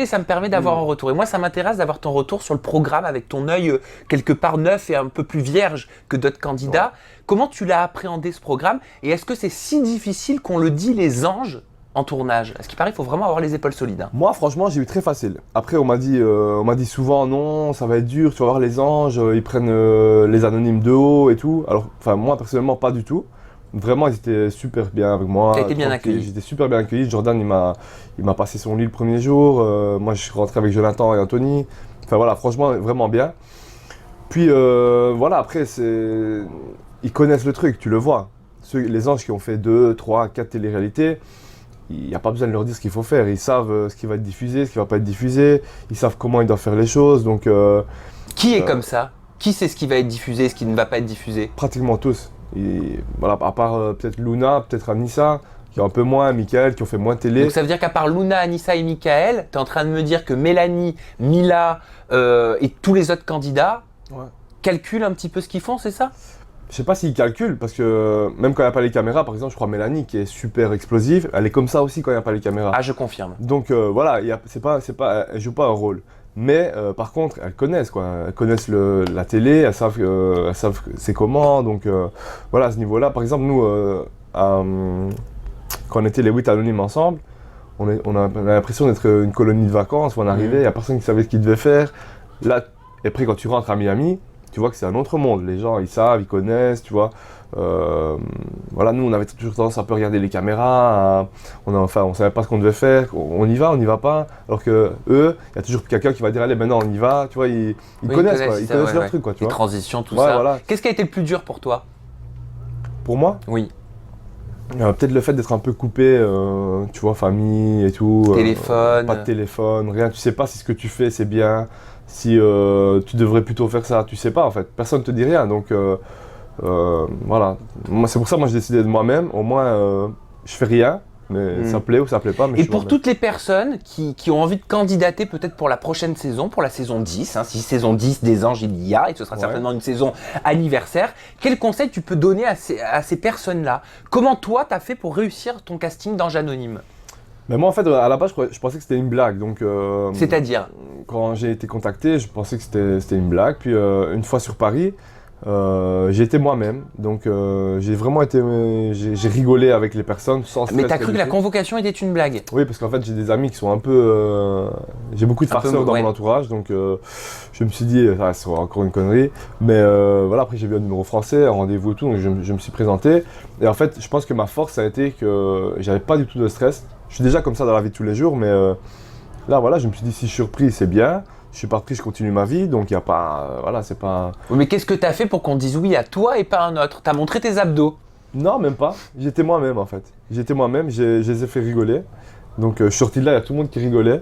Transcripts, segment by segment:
discuter, ça me permet d'avoir un retour. Et moi, ça m'intéresse d'avoir ton retour sur le programme avec ton œil quelque part neuf et un peu plus vierge que d'autres candidats. Ouais. Comment tu l'as appréhendé ce programme? Et est-ce que c'est si difficile qu'on le dit les anges en tournage? À ce qui paraît, il faut vraiment avoir les épaules solides. Hein. Moi, franchement, j'ai eu très facile. Après, on m'a dit souvent non, ça va être dur, tu vas voir les anges, ils prennent les anonymes de haut et tout. Alors, moi, personnellement, pas du tout. Vraiment, ils étaient super bien avec moi. T'as été bien accueilli. J'étais super bien accueilli. Jordan, il m'a passé son lit le premier jour. Moi, je suis rentré avec Jonathan et Anthony. Enfin voilà, franchement, vraiment bien. Puis voilà, après, ils connaissent le truc, tu le vois. Les anges qui ont fait 2, 3, 4 téléréalités, il n'y a pas besoin de leur dire ce qu'il faut faire. Ils savent ce qui va être diffusé, ce qui ne va pas être diffusé. Ils savent comment ils doivent faire les choses. Donc, qui est comme ça? Qui sait ce qui va être diffusé, ce qui ne va pas être diffusé? Pratiquement tous. Et voilà, à part peut-être Luna, peut-être Anissa, qui ont un peu moins, Michael, qui ont fait moins de télé. Donc ça veut dire qu'à part Luna, Anissa et Michael, tu es en train de me dire que Mélanie, Mila et tous les autres candidats calculent un petit peu ce qu'ils font, c'est ça? Je sais pas s'ils calculent, parce que même quand il n'y a pas les caméras, par exemple, je crois Mélanie, qui est super explosive, elle est comme ça aussi quand il n'y a pas les caméras. Ah, je confirme. Donc voilà, elle joue pas un rôle. Mais par contre, elles connaissent quoi. Elles connaissent la télé, elles savent c'est comment. Donc voilà, à ce niveau-là, par exemple, nous, quand on était les 8 anonymes ensemble, on a l'impression d'être une colonie de vacances où on arrivait, il n'y a personne qui savait ce qu'il devait faire. Là, et après, quand tu rentres à Miami, tu vois que c'est un autre monde. Les gens, ils savent, ils connaissent, tu vois. Voilà, nous, on avait toujours tendance à un peu regarder les caméras. On savait pas ce qu'on devait faire. On y va pas. Alors que eux, il y a toujours quelqu'un qui va dire allez, maintenant on y va. Tu vois, ils connaissent quoi. Ils connaissent leur truc quoi. Tu les vois. Transitions, tout ça. Voilà. Qu'est-ce qui a été le plus dur pour toi? Pour moi? Oui. Peut-être le fait d'être un peu coupé, tu vois, famille et tout. Téléphone. Pas de téléphone, rien. Tu sais pas si ce que tu fais c'est bien. Si tu devrais plutôt faire ça, tu sais pas en fait. Personne ne te dit rien. Donc voilà. C'est pour ça que moi j'ai décidé de moi-même. Au moins, je fais rien. Mais ça plaît ou ça plaît pas. Mais et pour toutes les personnes qui ont envie de candidater peut-être pour la prochaine saison, pour la saison 10, hein, si saison 10 des Anges il y a, et ce sera certainement une saison anniversaire, quel conseil tu peux donner à ces personnes-là? Comment toi t'as fait pour réussir ton casting d'Ange Anonyme? Mais moi en fait à la base je pensais que c'était une blague. Donc, c'est-à-dire? Quand j'ai été contacté, je pensais que c'était une blague. Puis une fois sur Paris, j'ai été moi-même, donc j'ai vraiment été, j'ai rigolé avec les personnes sans stress. Mais t'as cru que la convocation était une blague? Oui, parce qu'en fait j'ai des amis qui sont un peu, j'ai beaucoup de farceurs dans mon entourage, donc je me suis dit ça sera encore une connerie. Mais voilà, après j'ai vu un numéro français, un rendez-vous et tout, donc je me suis présenté. Et en fait, je pense que ma force ça a été que j'avais pas du tout de stress. Je suis déjà comme ça dans la vie de tous les jours, mais là voilà, je me suis dit si je suis surpris c'est bien. Je suis pas pris, je continue ma vie, donc il n'y a pas, voilà, c'est pas... Oui, mais qu'est-ce que tu as fait pour qu'on dise oui à toi et pas à un autre? Tu as montré tes abdos? Non, même pas. J'étais moi-même en fait. J'étais moi-même, je les ai fait rigoler. Donc je suis sorti de là, il y a tout le monde qui rigolait.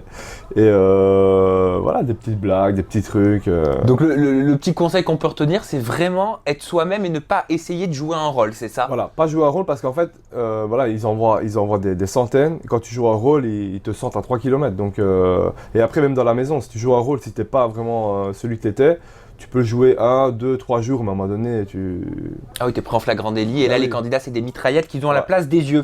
Et voilà, des petites blagues, des petits trucs. Donc le petit conseil qu'on peut retenir, c'est vraiment être soi-même et ne pas essayer de jouer un rôle, c'est ça? Voilà, pas jouer un rôle parce qu'en fait, voilà, ils envoient des centaines. Quand tu joues un rôle, ils te sentent à 3 km. Donc, et après, même dans la maison, si tu joues un rôle, si t'es pas vraiment celui que t'étais, tu peux jouer 1, 2, 3 jours, mais à un moment donné, tu... Ah oui, t'es pris en flagrant délit. Et là, les candidats, c'est des mitraillettes qui vont à la place des yeux.